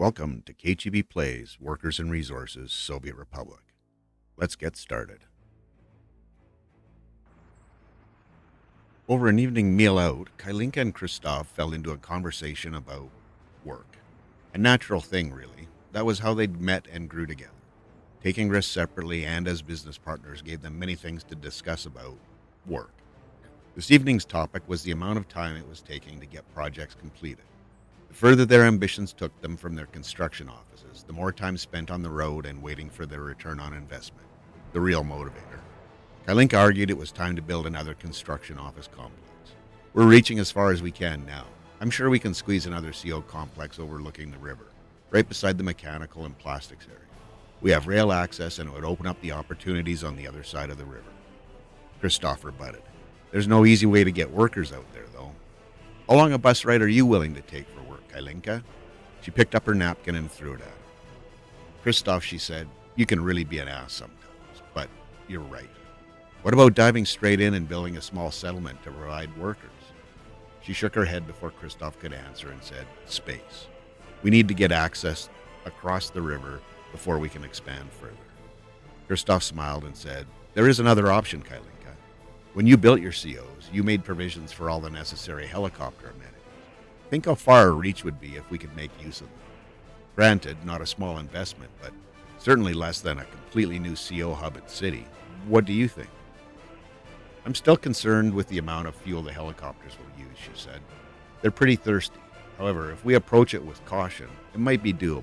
Welcome to kcheebplays, Workers and Resources, Soviet Republic. Let's get started. Over an evening meal out, Kailinka and Christoph fell into a conversation about work. A natural thing, really. That was how they'd met and grew together. Taking risks separately and as business partners gave them many things to discuss about work. This evening's topic was the amount of time it was taking to get projects completed. The further their ambitions took them from their construction offices, the more time spent on the road and waiting for their return on investment, the real motivator. Kailinka argued it was time to build another construction office complex. We're reaching as far as we can now. I'm sure we can squeeze another CO complex overlooking the river, right beside the mechanical and plastics area. We have rail access and it would open up the opportunities on the other side of the river. Christoph rebutted. There's no easy way to get workers out there, though. How long a bus ride are you willing to take for work, Kailinka? She picked up her napkin and threw it at him. Christoph, she said, you can really be an ass sometimes, but you're right. What about diving straight in and building a small settlement to provide workers? She shook her head before Christoph could answer and said, space. We need to get access across the river before we can expand further. Christoph smiled and said, there is another option, Kailinka. When you built your COs, you made provisions for all the necessary helicopter amenities. Think how far our reach would be if we could make use of them. Granted, not a small investment, but certainly less than a completely new CO hub at City. What do you think? I'm still concerned with the amount of fuel the helicopters will use, she said. They're pretty thirsty. However, if we approach it with caution, it might be doable.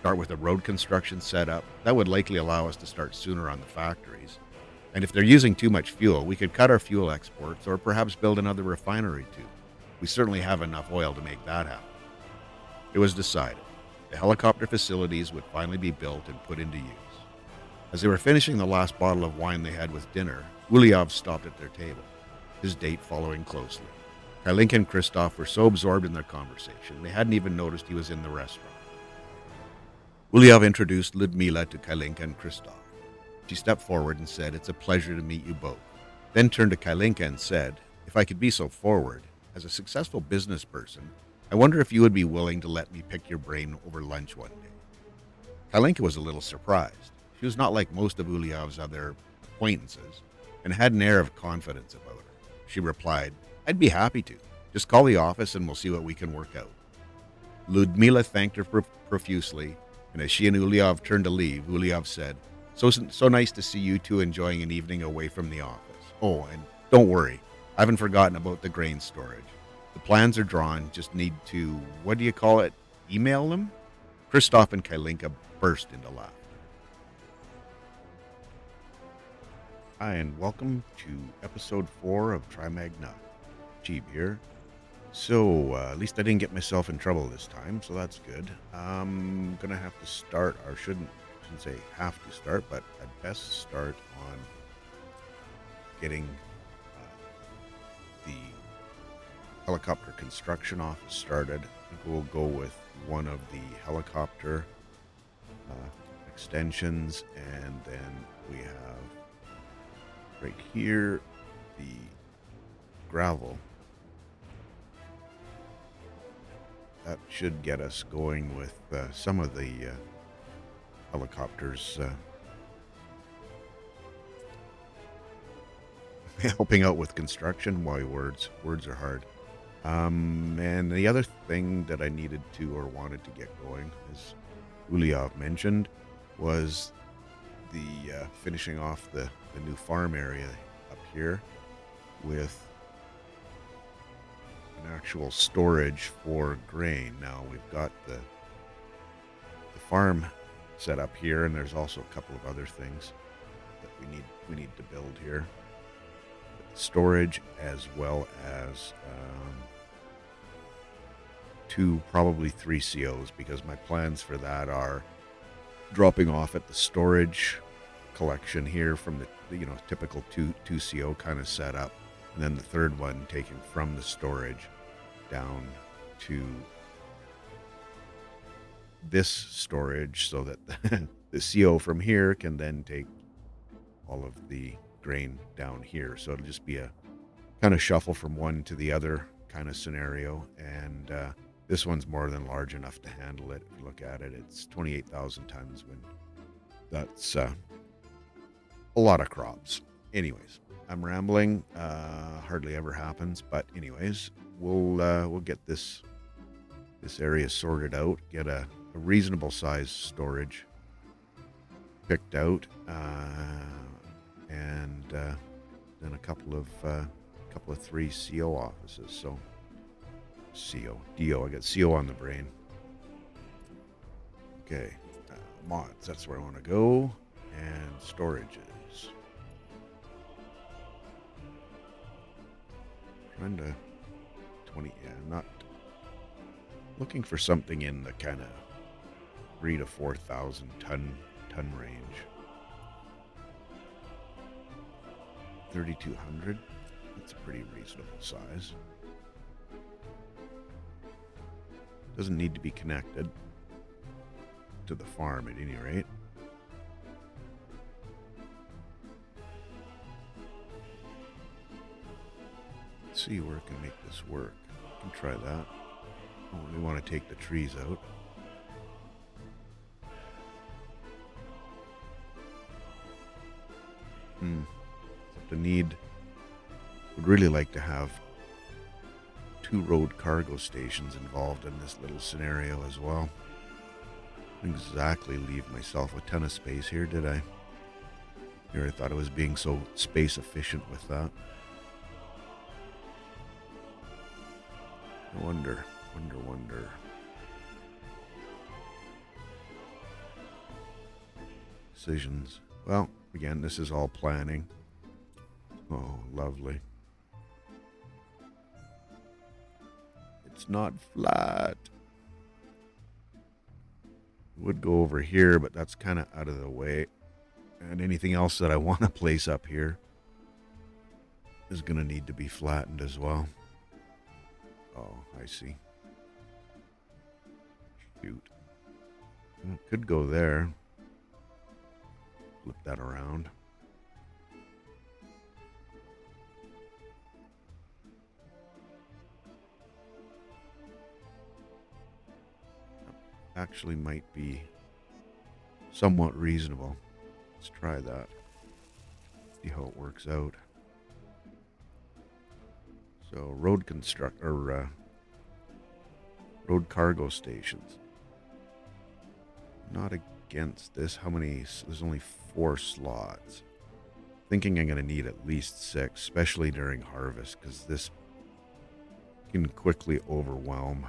Start with a road construction setup. That would likely allow us to start sooner on the factories. And if they're using too much fuel, we could cut our fuel exports or perhaps build another refinery too. We certainly have enough oil to make that happen. It was decided. The helicopter facilities would finally be built and put into use. As they were finishing the last bottle of wine they had with dinner, Uliov stopped at their table, his date following closely. Kailinka and Christoph were so absorbed in their conversation, they hadn't even noticed he was in the restaurant. Uliov introduced Ludmila to Kailinka and Christoph. She stepped forward and said, it's a pleasure to meet you both. Then turned to Kailinka and said, if I could be so forward, as a successful business person, I wonder if you would be willing to let me pick your brain over lunch one day. Kailinka was a little surprised. She was not like most of Uliov's other acquaintances and had an air of confidence about her. She replied, I'd be happy to. Just call the office and we'll see what we can work out. Ludmila thanked her profusely, and as she and Uliov turned to leave, Uliov said, So nice to see you two enjoying an evening away from the office. Oh, and don't worry, I haven't forgotten about the grain storage. The plans are drawn, just need to, email them? Christoph and Kailinka burst into laughter. Hi, and welcome to episode 4 of Trimagna. Cheeb here. So, at least I didn't get myself in trouble this time, so that's good. I'm gonna have to start, or shouldn't say have to start, but I'd best start on getting the helicopter construction office started. I think we'll go with one of the helicopter extensions, and then we have right here the gravel. That should get us going with some of the helicopters helping out with construction. Why words are hard. And the other thing that I needed to or wanted to get going, as Uliov mentioned, was the finishing off the new farm area up here with an actual storage for grain. Now we've got the farm set up here, and there's also a couple of other things that we need to build here. Storage, as well as 2, probably 3 COs, because my plans for that are dropping off at the storage collection here from the typical 2 CO kind of setup, and then the third one taken from the storage down to this storage, so that the CO from here can then take all of the grain down here. So it'll just be a kind of shuffle from one to the other kind of scenario. And This one's more than large enough to handle it. If you look at it, it's 28,000 tons wind. That's a lot of crops. Anyways, I'm rambling. Hardly ever happens, but anyways, we'll get this area sorted out. Get a reasonable size storage picked out, and then a couple of 3 CO offices. So DO. I got CO on the brain. Okay, mods. That's where I want to go, and storages. Trying to 20. Yeah, not looking for something in the kind of 3,000 to 4,000 ton range. 3,200. That's a pretty reasonable size. Doesn't need to be connected to the farm at any rate. Let's see where I can make this work. I can try that. Oh, we want to take the trees out. Would really like to have 2 road cargo stations involved in this little scenario as well. Didn't exactly leave myself a ton of space here, did I? Here I thought I was being so space efficient with that. I wonder. Decisions. Well, again, this is all planning. Oh, lovely. It's not flat. Would go over here, but that's kind of out of the way. And anything else that I want to place up here is going to need to be flattened as well. Oh, I see. Shoot. Well, it could go there. Flip that around. Actually might be somewhat reasonable. Let's try that. See how it works out. So road cargo stations. Not against this. How many? There's only 4 slots. Thinking I'm going to need at least 6, especially during harvest, because this can quickly overwhelm.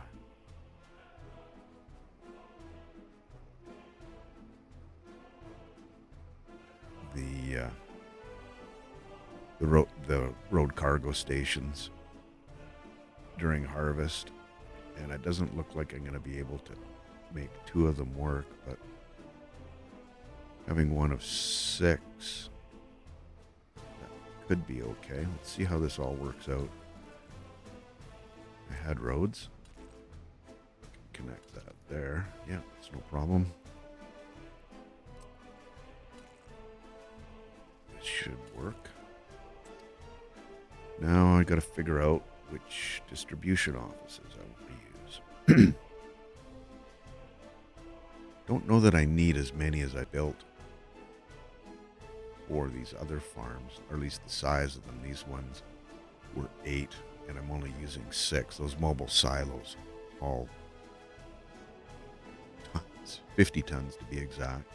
The road cargo stations during harvest, and it doesn't look like I'm going to be able to make 2 of them work, but having one of 6 that could be okay. Let's see how this all works out. I had roads. I can connect that there. Yeah, it's no problem. This should work. Now I got to figure out which distribution offices I want to use. Don't know that I need as many as I built for these other farms, or at least the size of them. These ones were 8, and I'm only using 6. Those mobile silos, all tons, 50 tons to be exact.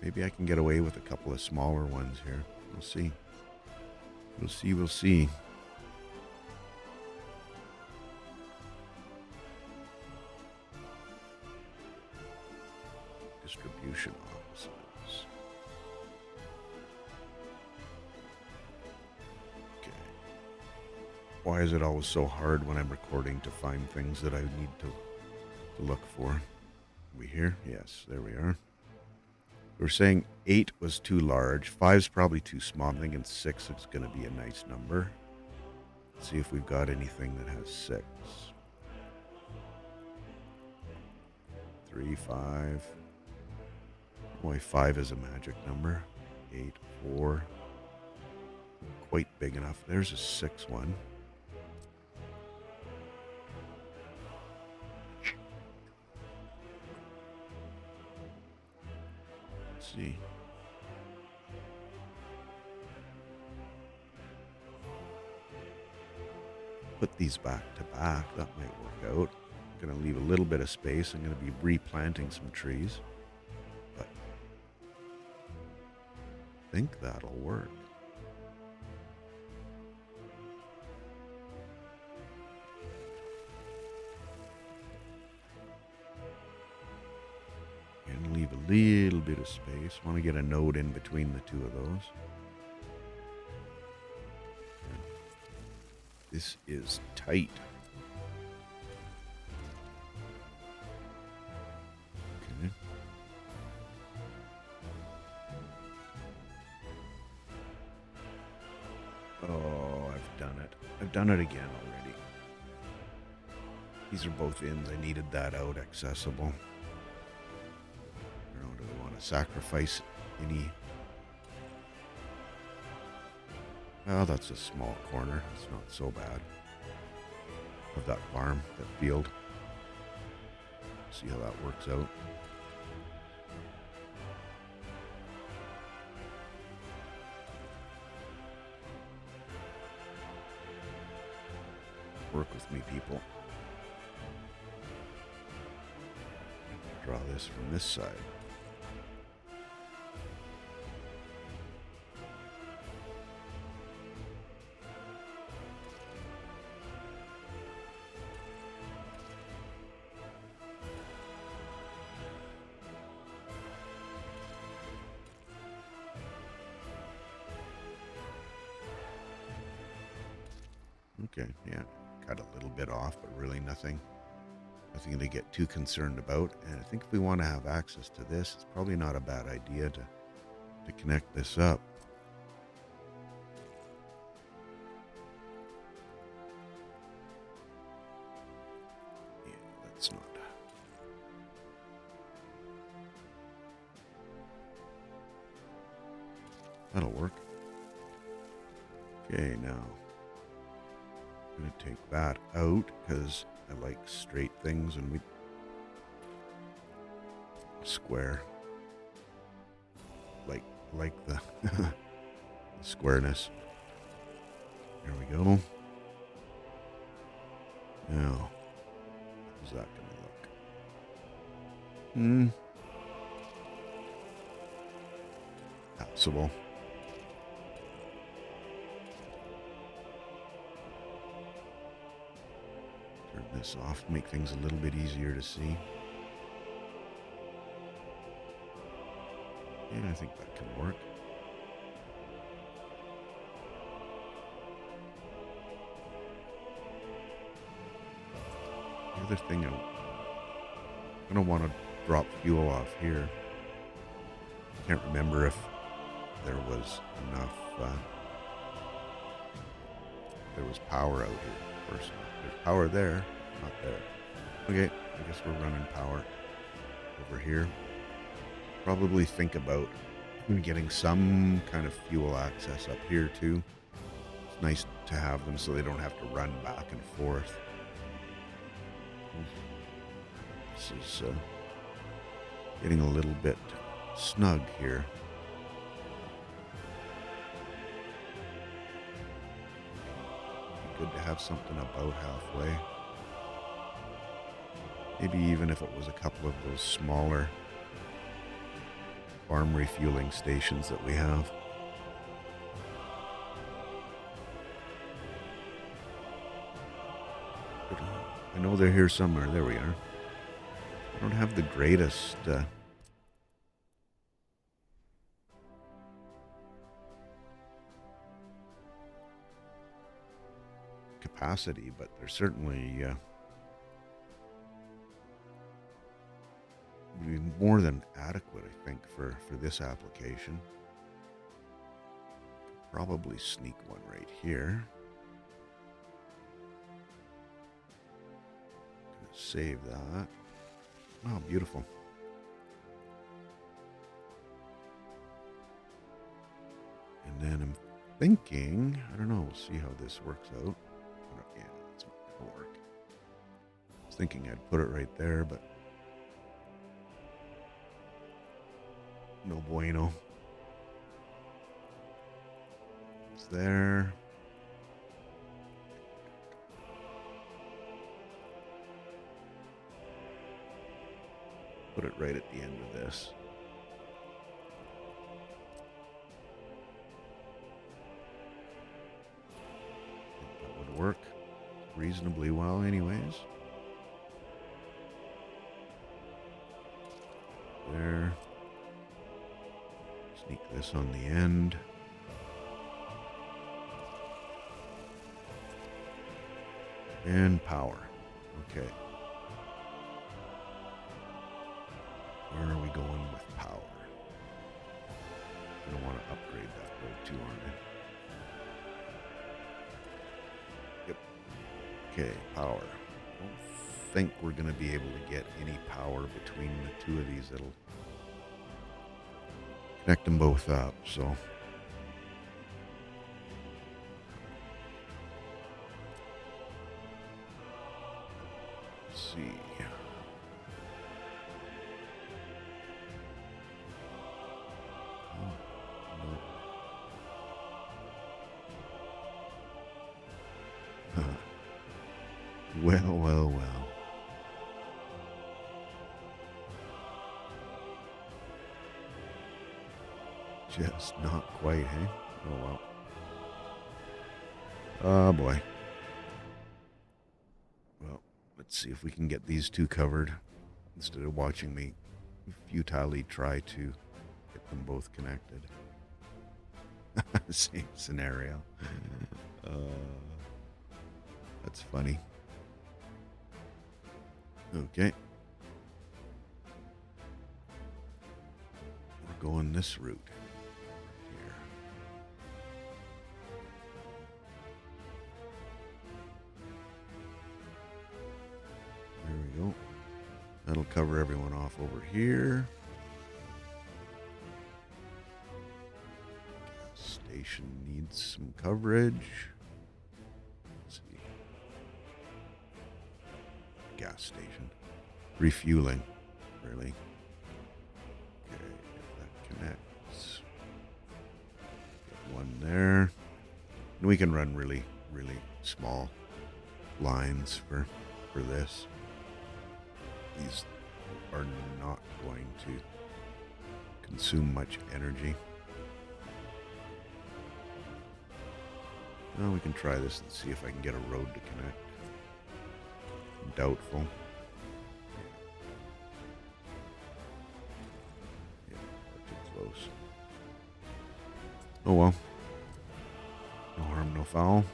Maybe I can get away with a couple of smaller ones here. We'll see. We'll see. Distribution offices. Okay. Why is it always so hard when I'm recording to find things that I need to look for? Are we here? Yes, there we are. We're saying 8 was too large. 5's probably too small. I'm thinking 6 is going to be a nice number. Let's see if we've got anything that has 6. 3, 5. Boy, 5 is a magic number. 8, 4. Quite big enough. There's a 6 one. Let's see. Put these back to back. That might work out. I'm going to leave a little bit of space. I'm going to be replanting some trees. But I think that'll work. And leave a little bit of space. Want to get a node in between the two of those. This is tight. Okay. Oh, I've done it. I've done it again already. These are both ins. I needed that out accessible. I don't know, do we want to sacrifice any? Oh, that's a small corner. It's not so bad. Of that farm, that field. See how that works out. Work with me, people. Draw this from this side. Okay, yeah, cut a little bit off, but really nothing to get too concerned about. And I think if we want to have access to this, it's probably not a bad idea to connect this up. Yeah, that's not. That'll work. Okay, now I'm going to take that out because I like straight things and we square. Like the, the squareness. There we go. Now, how's that going to look? Passable. Turn this off, make things a little bit easier to see. Yeah, I think that can work. The other thing, I'm going to want to drop fuel off here. I can't remember if there was enough, there was power out here first. There's power there, not there. Okay, I guess we're running power over here. Probably think about getting some kind of fuel access up here too. It's nice to have them so they don't have to run back and forth. This is getting a little bit snug here. Good to have something about halfway. Maybe even if it was a couple of those smaller farm refueling stations that we have. But, I know they're here somewhere. There we are. I don't have the greatest capacity, but they're certainly be more than adequate, I think, for this application. Probably sneak one right here. Gonna save that. Oh, beautiful. And then I'm thinking, I don't know, we'll see how this works out. Yeah, that's not gonna work. I was thinking I'd put it right there, but No bueno. It's there. Put it right at the end of this. That would work reasonably well anyways. There. Sneak this on the end. And power. Okay. Where are we going with power? I don't want to upgrade that road too, aren't I? Yep. Okay, power. I don't think we're going to be able to get any power between the two of these. That'll connect them both up, so. Let's see. Well. Just not quite, hey? Oh, well. Oh, boy. Well, let's see if we can get these two covered instead of watching me futilely try to get them both connected. Same scenario. That's funny. Okay. We're going this route here. There we go. That'll cover everyone off over here. Gas station needs some coverage. Let's see. Gas station. Refueling, really. Okay, if that connects. Get one there. And we can run really small lines for this. These are not going to consume much energy. Well, we can try this and see if I can get a road to connect. Doubtful. Yeah, too close. Oh well. No harm, no foul.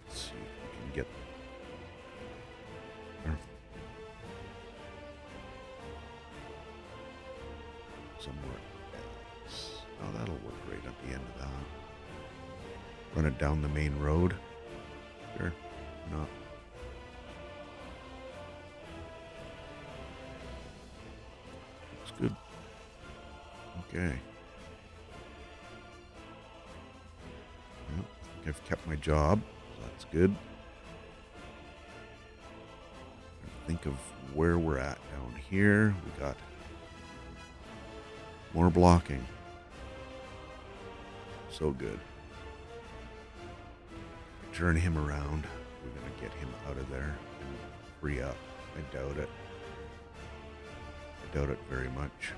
Let's see if we can get there. Somewhere else. Oh, that'll work right at the end of that. Run it down the main road. Sure. Not. Looks good. Okay. Well, I think I've kept my job. So that's good. Think of where we're at down here. We got more blocking. So good. Turn him around. We're going to get him out of there and free up. I doubt it. I doubt it very much.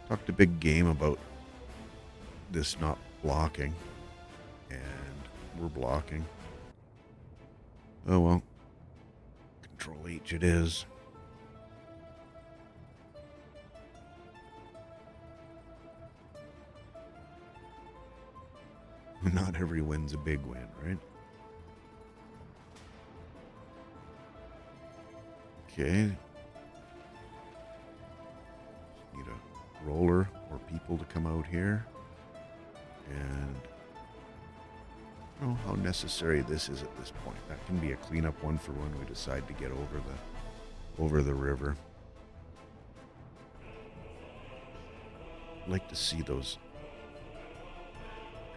Talked a big game about this not blocking, and we're blocking. Oh well. Control H it is. Not every win's a big win, right? Okay. Need a roller or people to come out here. And I don't know how necessary this is at this point. That can be a cleanup one for when we decide to get over the river. I'd like to see those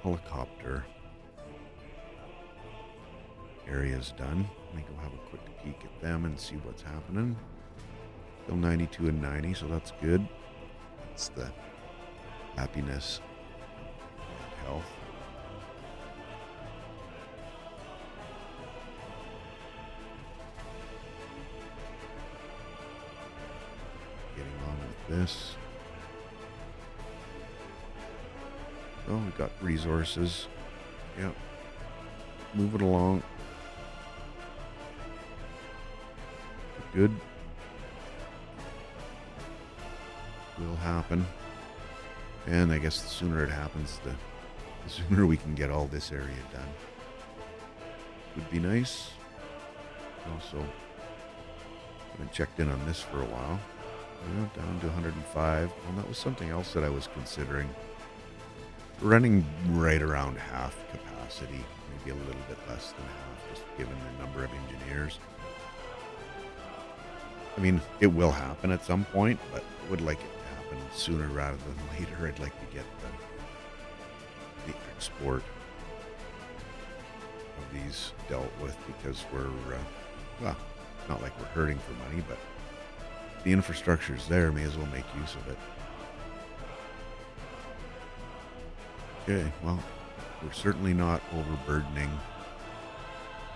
helicopter areas done. Let me go have a quick peek at them and see what's happening. Still 92 and 90, so that's good. That's the happiness and health. Getting on with this. Oh, we got resources. Yep. Move it along. Good. Will happen. And I guess the sooner it happens, the sooner we can get all this area done. Would be nice. Also, haven't checked in on this for a while. We went down to 105. Well, that was something else that I was considering. We're running right around half capacity, maybe a little bit less than half, just given the number of engineers. I mean, it will happen at some point, but I would like it to happen sooner rather than later. I'd like to get the export of these dealt with, because we're, well, not like we're hurting for money, but the infrastructure's there, may as well make use of it. Okay, well, we're certainly not overburdening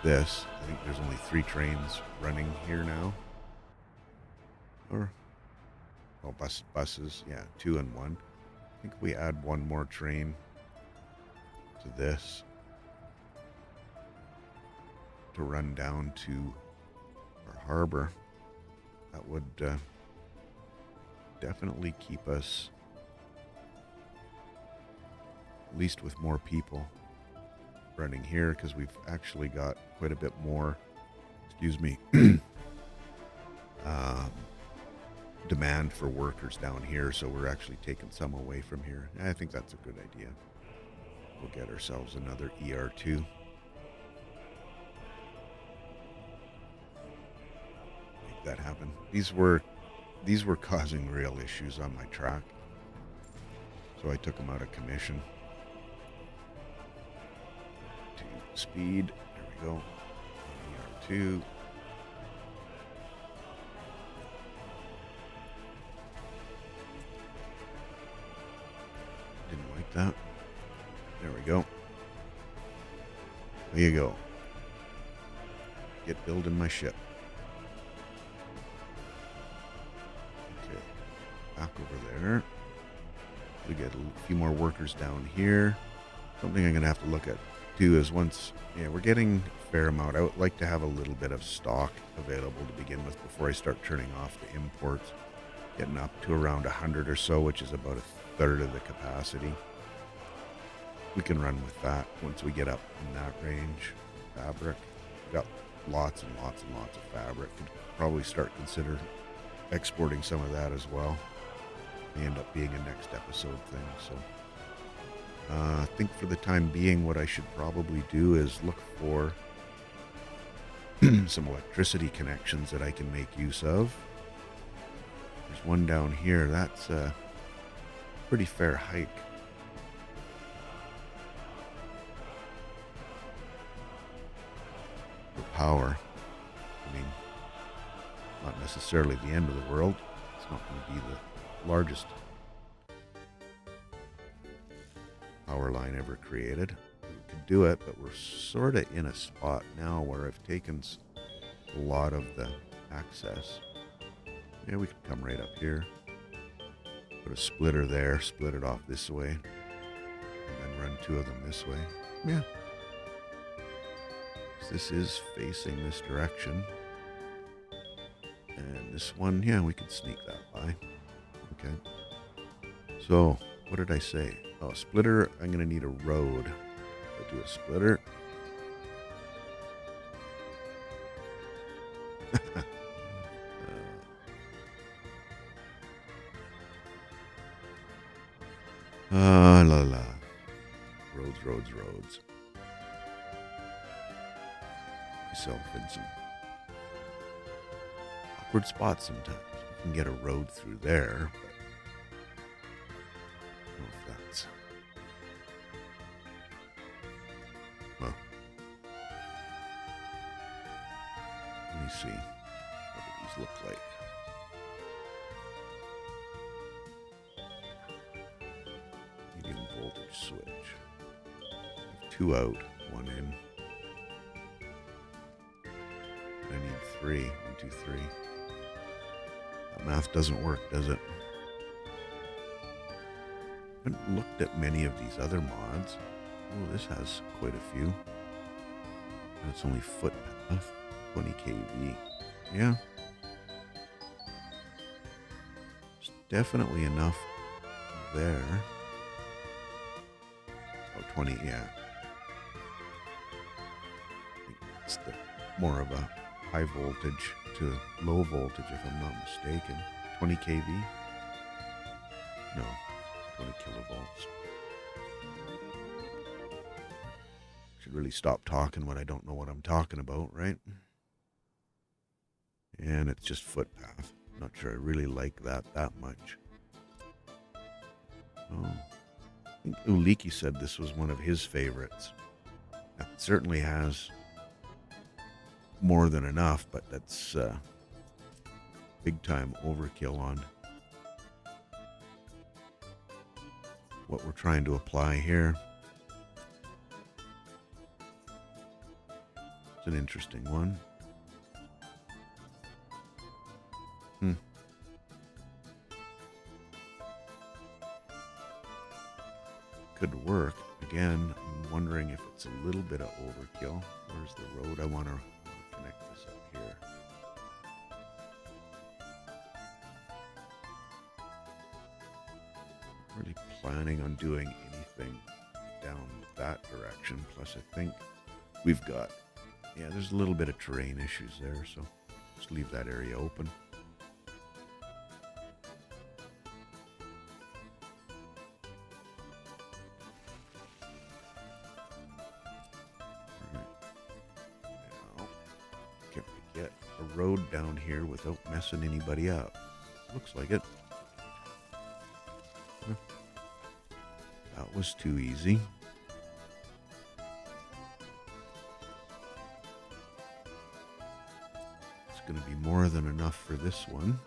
this. I think there's only 3 trains running here now. Or, well, buses, yeah, 2 and 1. I think if we add one more train to this to run down to our harbor, that would definitely keep us, at least with more people running here, because we've actually got quite a bit more, excuse me, demand for workers down here, so we're actually taking some away from here. I think that's a good idea. We'll get ourselves another ER2. Make that happen. These were causing real issues on my track, so I took them out of commission. To speed, there we go. ER2. Didn't like that. There we go. There you go. Get building my ship. Okay. Back over there. We get a few more workers down here. Something I'm going to have to look at too is once, yeah, we're getting a fair amount. I would like to have a little bit of stock available to begin with before I start turning off the imports. Getting up to around 100 or so, which is about a third of the capacity. We can run with that once we get up in that range. Fabric, we've got lots and lots and lots of fabric. Could probably start consider exporting some of that as well. May end up being a next episode thing. So I think for the time being, what I should probably do is look for some electricity connections that I can make use of. There's one down here. That's a pretty fair hike. For power. I mean, not necessarily the end of the world. It's not going to be the largest power line ever created. We could do it, but we're sort of in a spot now where I've taken a lot of the access. Yeah, we could come right up here, put a splitter there, split it off this way, and then run 2 of them this way. Yeah. This is facing this direction. And this one, yeah, we could sneak that by. Okay. So, what did I say? Oh, splitter, I'm going to need a road. I'll do a splitter. La la. Roads. Myself in some awkward spots sometimes. You can get a road through there, but I don't know if that's... Well, let me see what these look like. voltage switch. 2 out, 1 in. I need 3. 1, 2, 3. That math doesn't work, does it? I haven't looked at many of these other mods. Oh, this has quite a few. And it's only footpath, 20 kV. Yeah. There's definitely enough there. Oh, 20, yeah. I think it's more of a high voltage to low voltage, if I'm not mistaken. 20 kV? No, 20 kilovolts. Should really stop talking when I don't know what I'm talking about, right? And it's just footpath. Not sure I really like that much. Oh, I think Uliki said this was one of his favorites. It certainly has more than enough, but that's big time overkill on what we're trying to apply here. It's an interesting one. Could work. Again, I'm wondering if it's a little bit of overkill. Where's the road? I want to connect this up here. Really planning on doing anything down that direction. Plus, I think we've got, yeah, there's a little bit of terrain issues there, so just leave that area open. Road down here without messing anybody up. Looks like it. That was too easy. It's going to be more than enough for this one.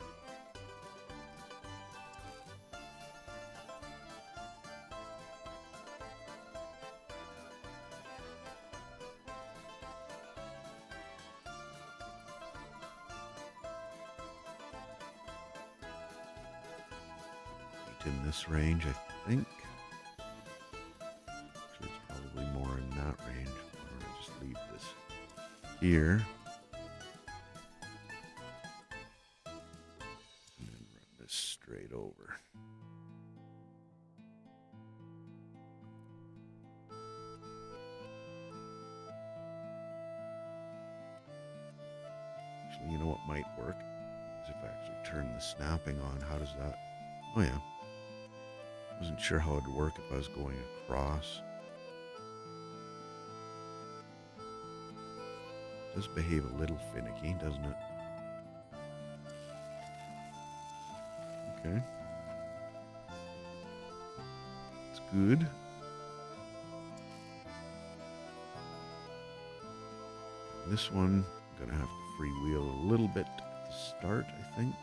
In this range, I think. Actually, it's probably more in that range. I'm going to just leave this here. And then run this straight over. Actually, you know what might work? Is if I actually turn the snapping on. How does that? Oh, yeah. Wasn't sure how it would work if I was going across. It does behave a little finicky, doesn't it? Okay. It's good. This one, I'm gonna have to freewheel a little bit to start, I think.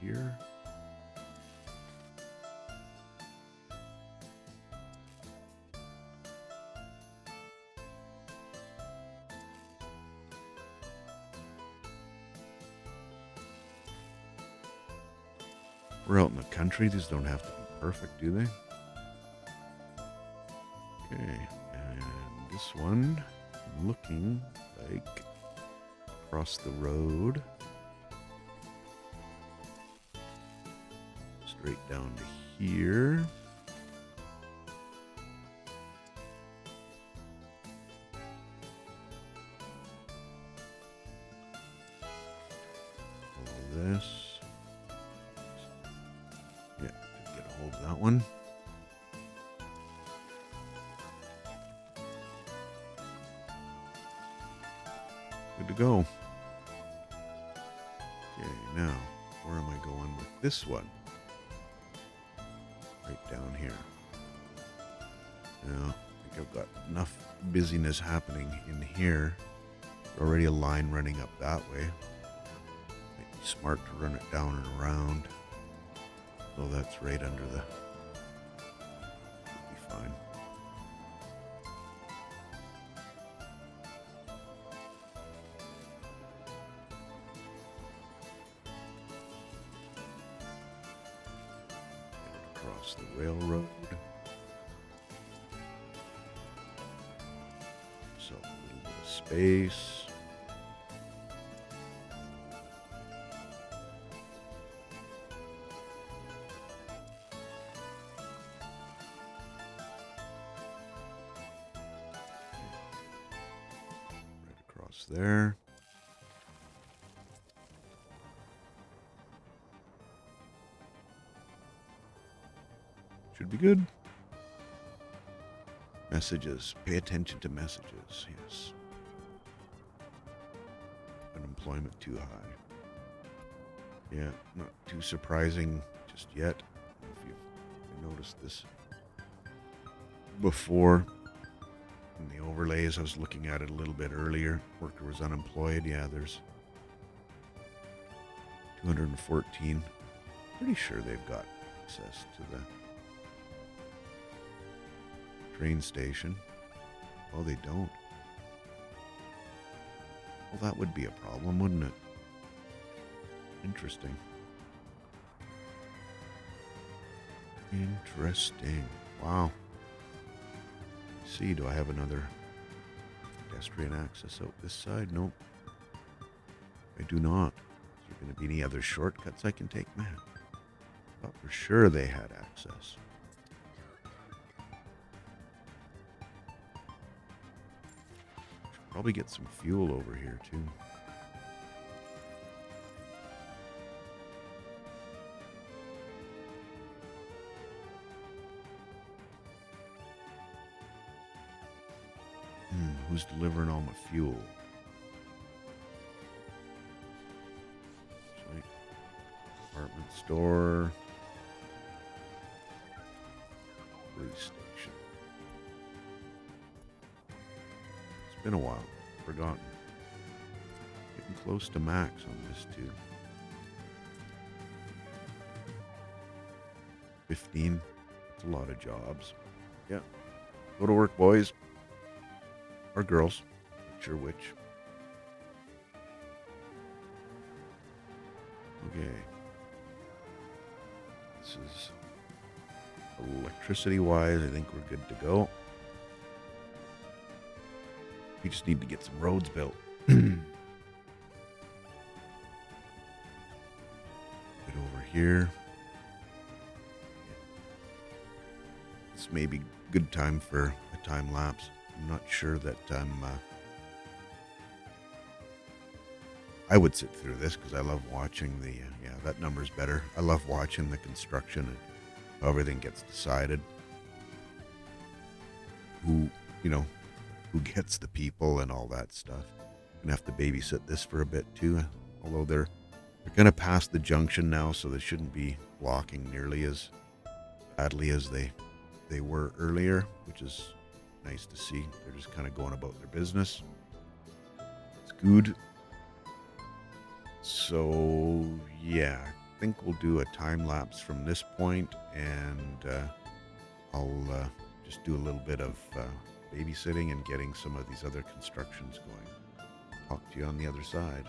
Here. We're out in the country. These don't have to be perfect, do they? Okay, and this one looking like across the road. Straight down to here. All this. Yeah, could get a hold of that one. Good to go. Okay, now, where am I going with this one? Right down here. Now, I think I've got enough busyness happening in here Already a line running up that way. Might be smart to run it down and around. So that's right under the... Should be fine. Across the railroad. So a little bit of space. Right across there. Should be good. Messages. Pay attention to messages. Yes. Unemployment too high. Yeah, not too surprising just yet. If you've noticed this before in the overlays, I was looking at it a little bit earlier. Worker was unemployed. Yeah, there's 214. Pretty sure they've got access to the train station. Oh, they don't. Well, that would be a problem, wouldn't it? Interesting. Interesting. Wow. Let's see, do I have another pedestrian access out this side? Nope. I do not. Is there going to be any other shortcuts I can take? Man, I thought for sure they had access. Should probably get some fuel over here too. Who's delivering all my fuel? Site. Apartment store. Police station. It's been a while. Forgotten. Getting close to max on this too. 15. That's a lot of jobs. Yeah. Go to work, boys. Or girls. Not sure which. Okay. This is electricity-wise, I think we're good to go. We just need to get some roads built. Get over here. This may be a good time for a time lapse. I'm not sure that I would sit through this because I love watching the, yeah, that number's better. I love watching the construction and how everything gets decided. Who gets the people and all that stuff. I'm going to have to babysit this for a bit too, although they're kind of past the junction now, so they shouldn't be blocking nearly as badly as they were earlier, which is nice to see. They're just kind of going about their business. It's good. So yeah, I think we'll do a time lapse from this point, and I'll just do a little bit of babysitting and getting some of these other constructions going. Talk to you on the other side.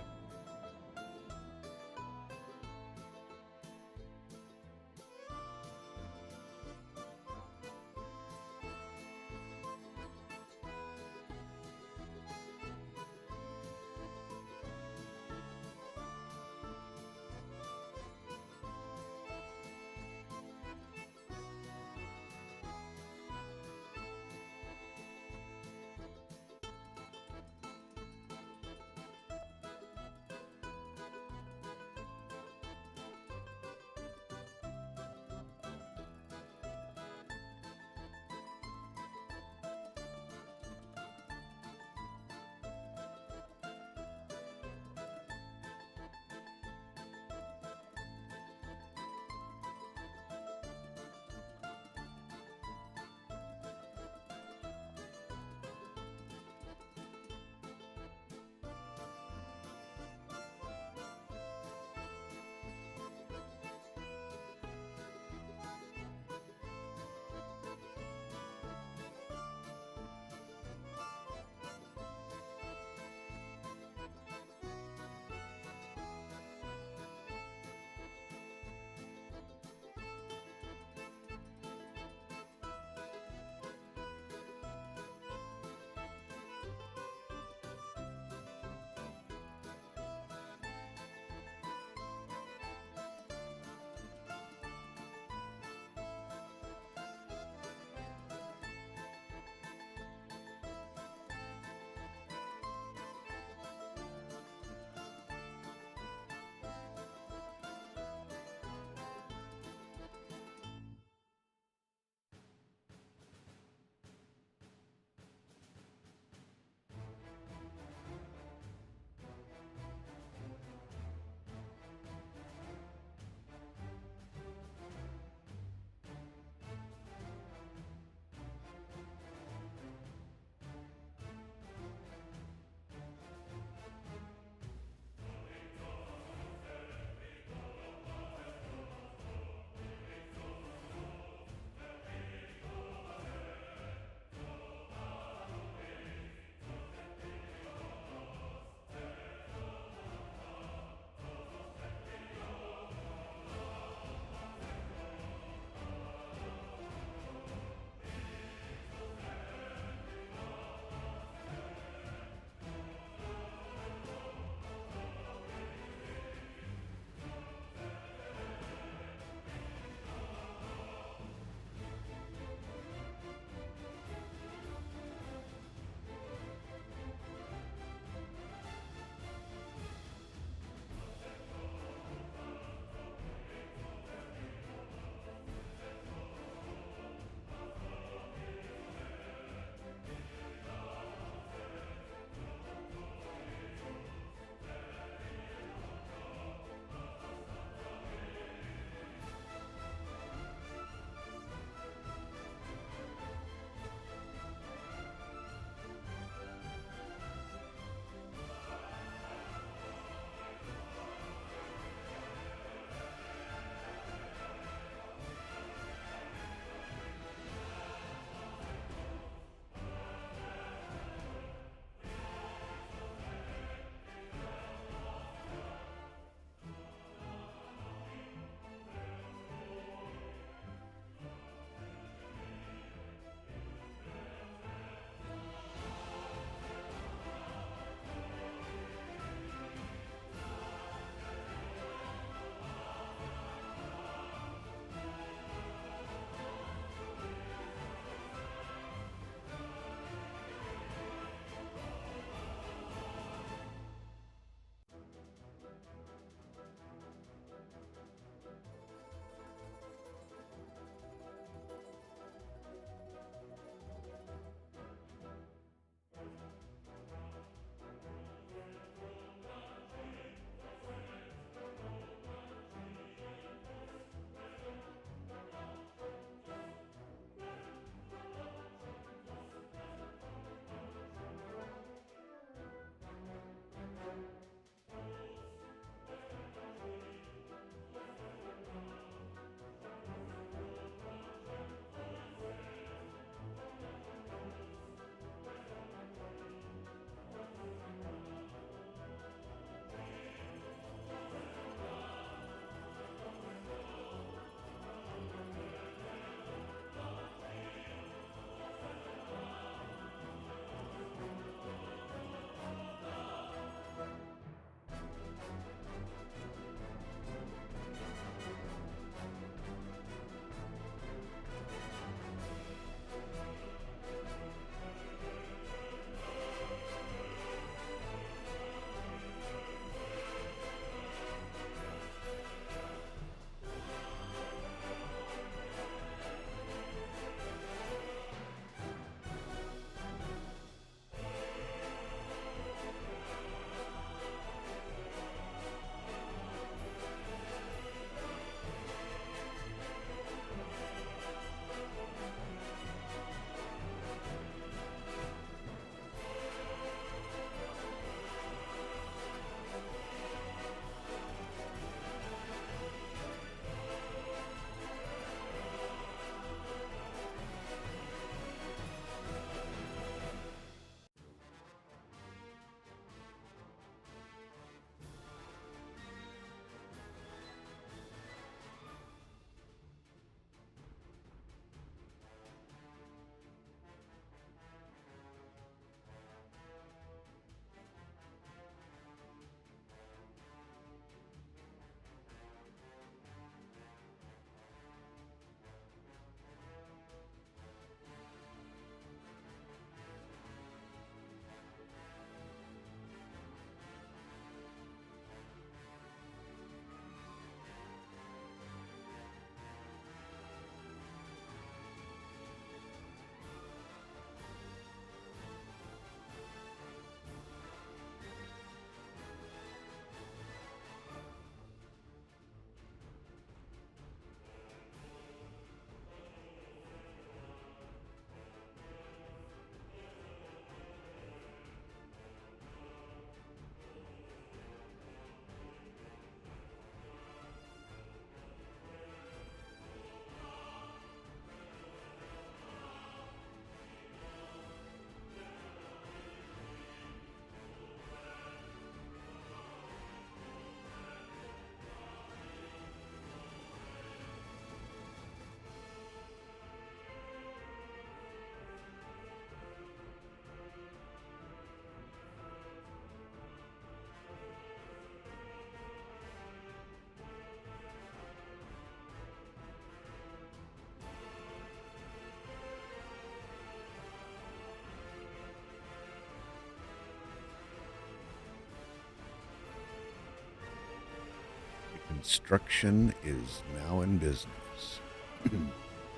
Construction is now in business.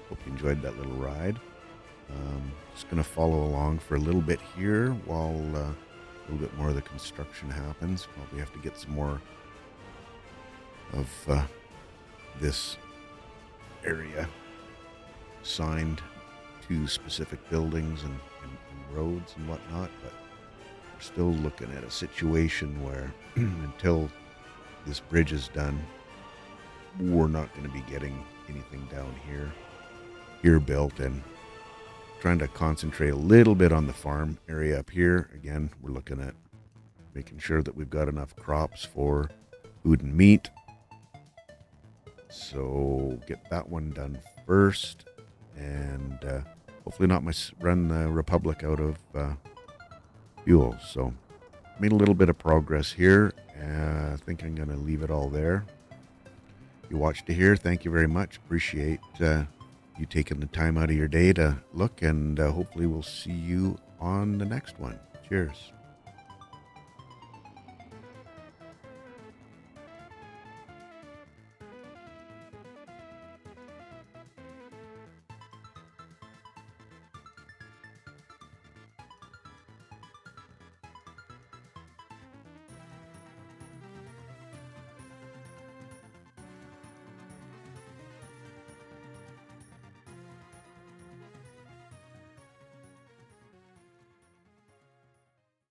Hope you enjoyed that little ride. Just going to follow along for a little bit here while a little bit more of the construction happens. Probably have to get some more of this area signed to specific buildings and roads and whatnot, but we're still looking at a situation where until this bridge is done, we're not going to be getting anything down here built, and trying to concentrate a little bit on the farm area up here. Again, we're looking at making sure that we've got enough crops for food and meat. So get that one done first, and hopefully not run the Republic out of fuel. So made a little bit of progress here. I think I'm going to leave it all there. You watched to here. Thank you very much. Appreciate you taking the time out of your day to look, and hopefully we'll see you on the next one. Cheers.